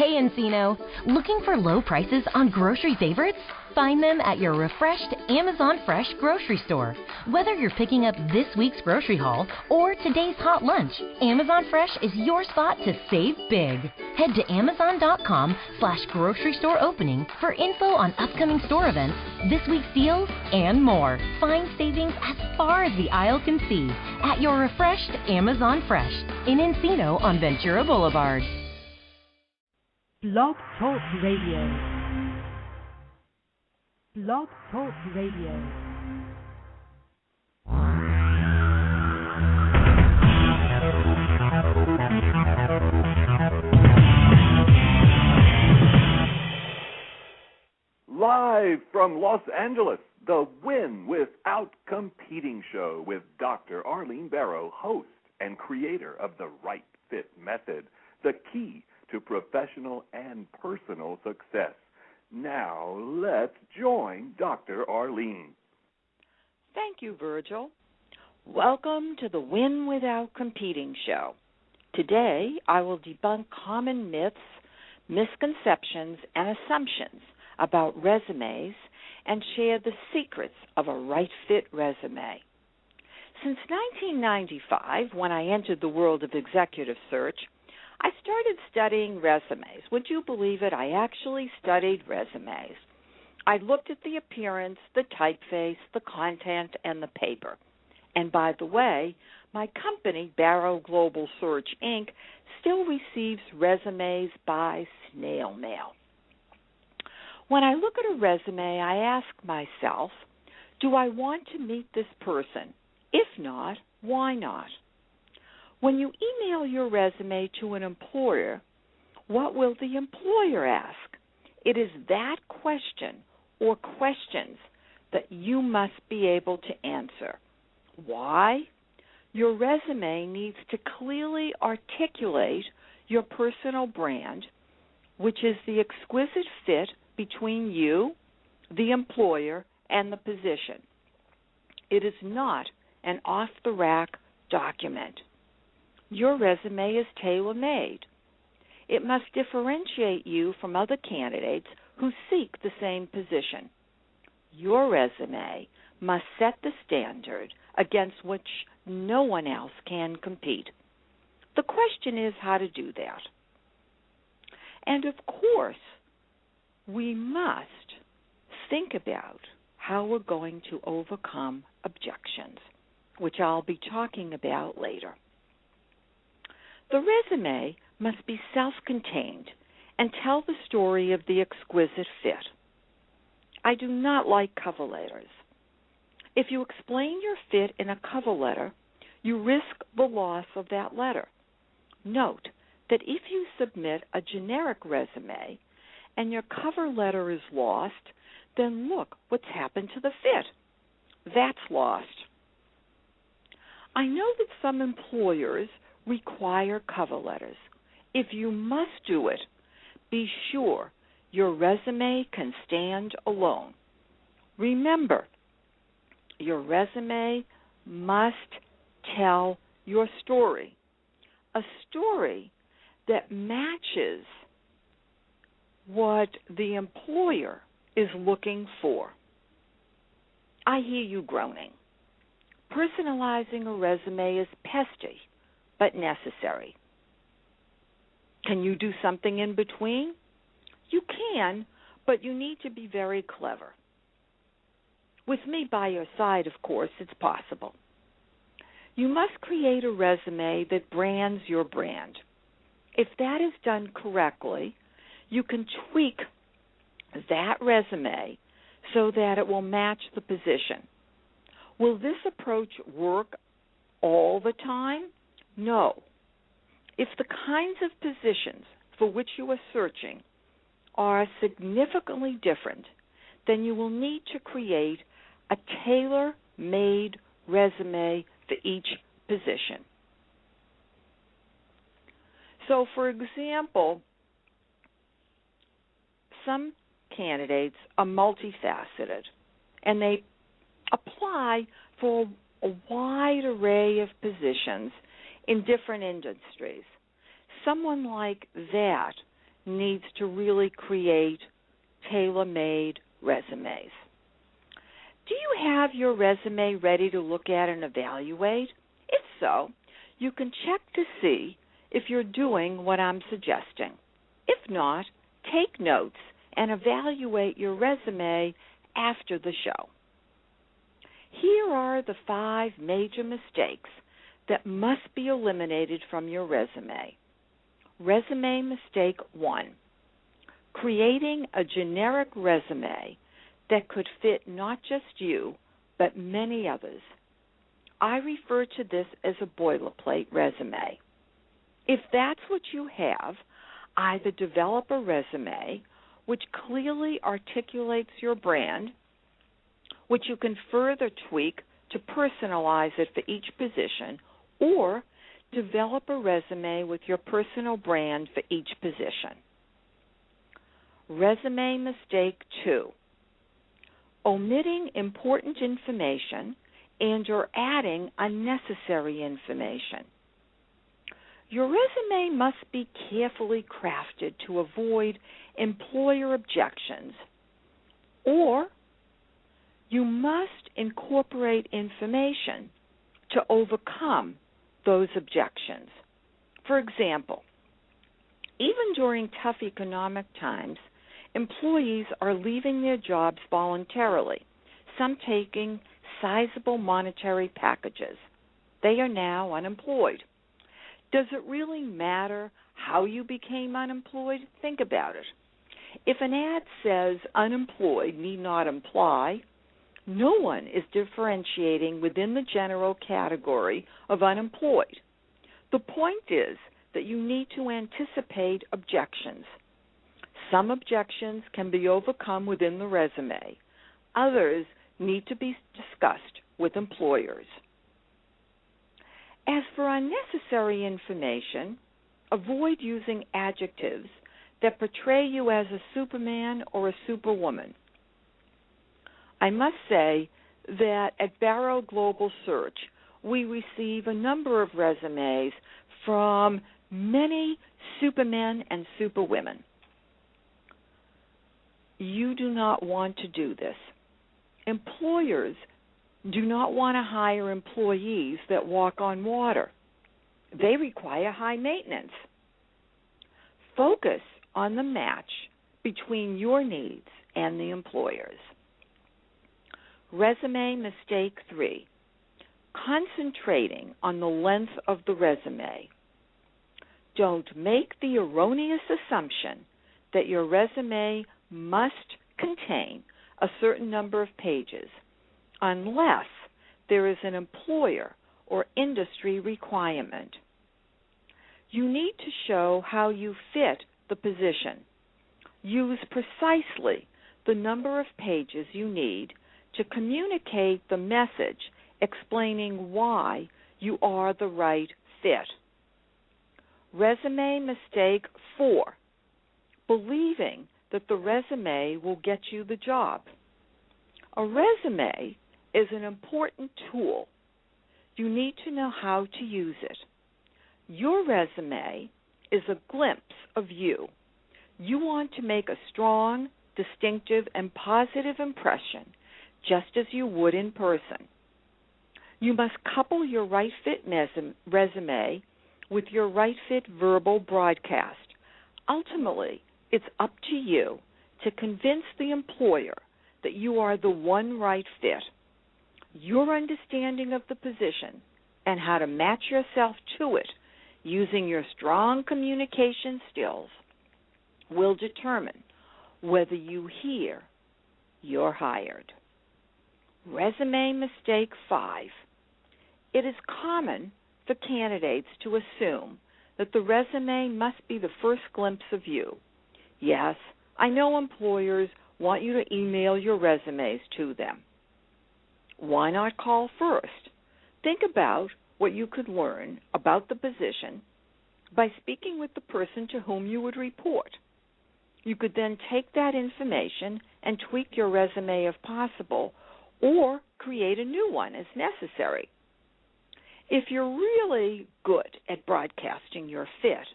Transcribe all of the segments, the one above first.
Hey Encino, looking for low prices on grocery favorites? Find them at your refreshed Amazon Fresh grocery store. Whether you're picking up this week's grocery haul or today's hot lunch, Amazon Fresh is your spot to save big. Head to amazon.com/grocery store opening for info on upcoming store events, this week's deals, and more. Find savings as far as the aisle can see at your refreshed Amazon Fresh in Encino on Ventura Boulevard. Blog Talk Radio. Blog Talk Radio. Live from Los Angeles, the Win Without Competing show with Dr. Arlene Barrow, host and creator of the Right Fit Method, the key to professional and personal success. Now, let's join Dr. Arlene. Thank you, Virgil. Welcome to the Win Without Competing show. Today, I will debunk common myths, misconceptions, and assumptions about resumes and share the secrets of a right fit resume. Since 1995, when I entered the world of executive search, I started studying resumes. Would you believe it? I actually studied resumes. I looked at the appearance, the typeface, the content, and the paper. And by the way, my company, Barrow Global Search, Inc., still receives resumes by snail mail. When I look at a resume, I ask myself, do I want to meet this person? If not, why not? When you email your resume to an employer, what will the employer ask? It is that question or questions that you must be able to answer. Why? Your resume needs to clearly articulate your personal brand, which is the exquisite fit between you, the employer, and the position. It is not an off-the-rack document. Your resume is tailor-made. It must differentiate you from other candidates who seek the same position. Your resume must set the standard against which no one else can compete. The question is how to do that. And of course, we must think about how we're going to overcome objections, which I'll be talking about later. The resume must be self-contained and tell the story of the exquisite fit. I do not like cover letters. If you explain your fit in a cover letter, you risk the loss of that letter. Note that if you submit a generic resume and your cover letter is lost, then look what's happened to the fit. That's lost. I know that some employers require cover letters. If you must do it, be sure your resume can stand alone. Remember, your resume must tell your story, a story that matches what the employer is looking for. I hear you groaning. Personalizing a resume is pesky, but necessary. Can you do something in between? You can, but you need to be very clever. With me by your side, of course, it's possible. You must create a resume that brands your brand. If that is done correctly, you can tweak that resume so that it will match the position. Will this approach work all the time? No. If the kinds of positions for which you are searching are significantly different, then you will need to create a tailor-made resume for each position. So, for example, some candidates are multifaceted, and they apply for a wide array of positions in different industries. Someone like that needs to really create tailor-made resumes. Do you have your resume ready to look at and evaluate? If so, you can check to see if you're doing what I'm suggesting. If not, take notes and evaluate your resume after the show. Here are the 5 major mistakes that must be eliminated from your resume. Resume mistake 1, creating a generic resume that could fit not just you, but many others. I refer to this as a boilerplate resume. If that's what you have, either develop a resume which clearly articulates your brand, which you can further tweak to personalize it for each position, or develop a resume with your personal brand for each position. Resume mistake 2, omitting important information and or adding unnecessary information. Your resume must be carefully crafted to avoid employer objections, or you must incorporate information to overcome those objections. For example, even during tough economic times, employees are leaving their jobs voluntarily, some taking sizable monetary packages. They are now unemployed. Does it really matter how you became unemployed? Think about it. If an ad says unemployed need not apply, no one is differentiating within the general category of unemployed. The point is that you need to anticipate objections. Some objections can be overcome within the resume. Others need to be discussed with employers. As for unnecessary information, avoid using adjectives that portray you as a Superman or a Superwoman. I must say that at Barrow Global Search, we receive a number of resumes from many Supermen and Superwomen. You do not want to do this. Employers do not want to hire employees that walk on water. They require high maintenance. Focus on the match between your needs and the employer's. Resume mistake 3, concentrating on the length of the resume. Don't make the erroneous assumption that your resume must contain a certain number of pages unless there is an employer or industry requirement. You need to show how you fit the position. Use precisely the number of pages you need to communicate the message explaining why you are the right fit. Resume mistake 4, believing that the resume will get you the job. A resume is an important tool. You need to know how to use it. Your resume is a glimpse of you. You want to make a strong, distinctive, and positive impression, just as you would in person. You must couple your right fit resume with your right fit verbal broadcast. Ultimately, it's up to you to convince the employer that you are the one right fit. Your understanding of the position and how to match yourself to it using your strong communication skills will determine whether you hear you're hired. Resume mistake 5. It is common for candidates to assume that the resume must be the first glimpse of you. Yes, I know employers want you to email your resumes to them. Why not call first? Think about what you could learn about the position by speaking with the person to whom you would report. You could then take that information and tweak your resume if possible, or create a new one as necessary. If you're really good at broadcasting your fit,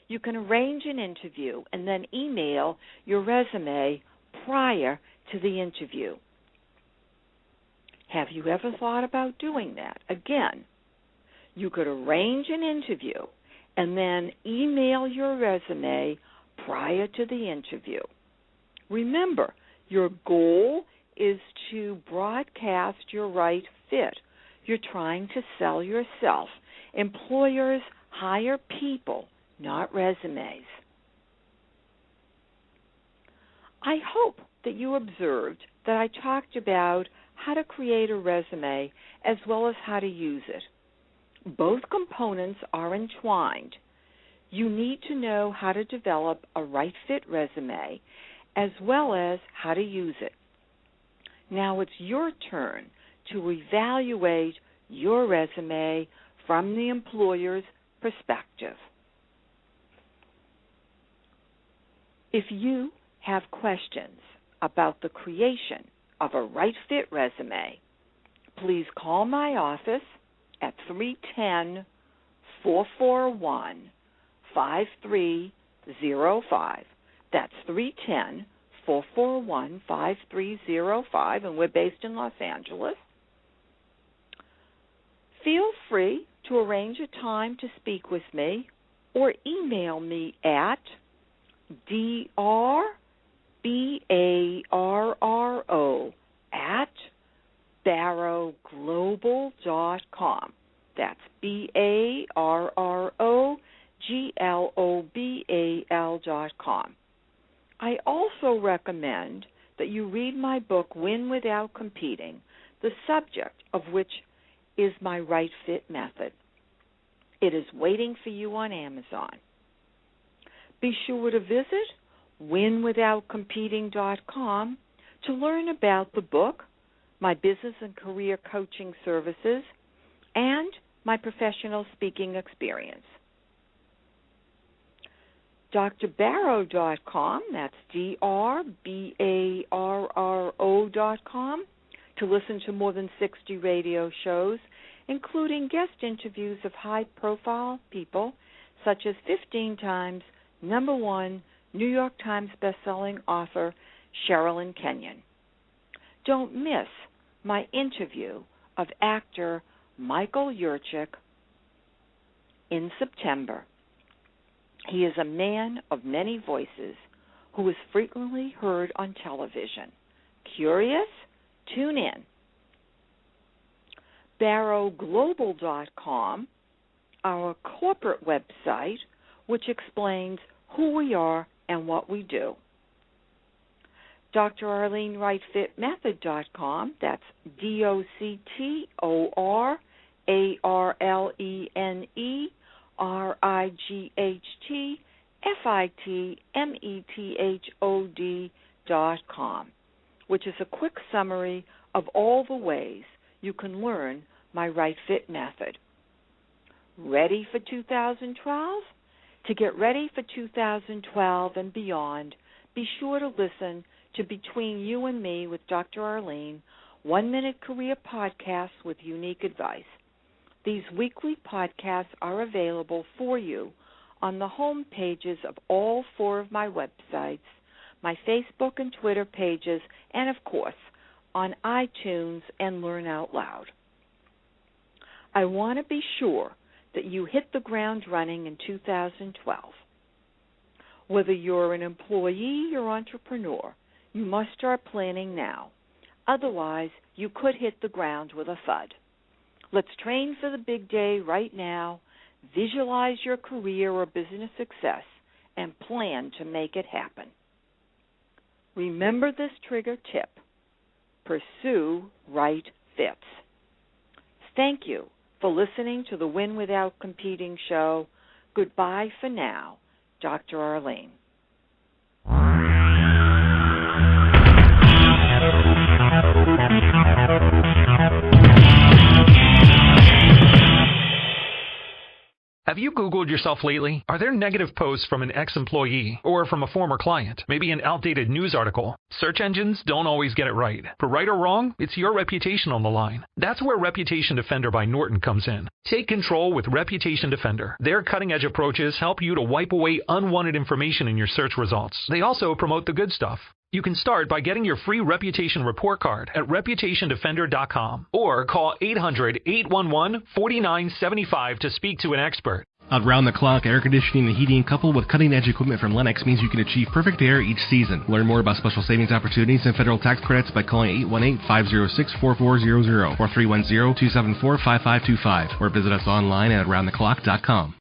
you can arrange an interview and then email your resume prior to the interview. Have you ever thought about doing that? Again, you could arrange an interview and then email your resume prior to the interview. Remember, your goal is to broadcast your right fit. You're trying to sell yourself. Employers hire people, not resumes. I hope that you observed that I talked about how to create a resume as well as how to use it. Both components are entwined. You need to know how to develop a right fit resume as well as how to use it. Now it's your turn to evaluate your resume from the employer's perspective. If you have questions about the creation of a right fit resume, please call my office at 310-441-5305. That's 310-441-5305, and we're based in Los Angeles. Feel free to arrange a time to speak with me or email me at drbarrow@barrowglobal.com. That's barroglobal.com. I also recommend that you read my book, Win Without Competing, the subject of which is my right fit method. It is waiting for you on Amazon. Be sure to visit winwithoutcompeting.com to learn about the book, my business and career coaching services, and my professional speaking experience. drbarrow.com, that's drbarro.com, to listen to more than 60 radio shows, including guest interviews of high-profile people such as 15 times #1 New York Times bestselling author Sherilyn Kenyon. Don't miss my interview of actor Michael Yurchik in September. He is a man of many voices who is frequently heard on television. Curious? Tune in. barrowglobal.com, our corporate website, which explains who we are and what we do. drarlenewrightfitmethod.com, that's DOCTORLENERIGHTFITMETHOD.com, which is a quick summary of all the ways you can learn my right fit method. Ready for 2012? To get ready for 2012 and beyond, be sure to listen to Between You and Me with Dr. Arlene, 1-minute career podcasts with unique advice. These weekly podcasts are available for you on the home pages of all 4 of my websites, my Facebook and Twitter pages, and, of course, on iTunes and Learn Out Loud. I want to be sure that you hit the ground running in 2012. Whether you're an employee or entrepreneur, you must start planning now. Otherwise, you could hit the ground with a thud. Let's train for the big day right now, visualize your career or business success, and plan to make it happen. Remember this trigger tip. Pursue right fits. Thank you for listening to the Win Without Competing show. Goodbye for now, Dr. Arlene. Have you Googled Googled yourself lately? Are there negative posts from an ex-employee or from a former client? Maybe an outdated news article? Search engines don't always get it right. For right or wrong, it's your reputation on the line. That's where Reputation Defender by Norton comes in. Take control with Reputation Defender. Their cutting-edge approaches help you to wipe away unwanted information in your search results. They also promote the good stuff. You can start by getting your free Reputation Report Card at ReputationDefender.com or call 800-811-4975 to speak to an expert. Around-the-clock air conditioning and heating coupled with cutting-edge equipment from Lennox means you can achieve perfect air each season. Learn more about special savings opportunities and federal tax credits by calling 818-506-4400 or 310-274-5525 or visit us online at aroundtheclock.com.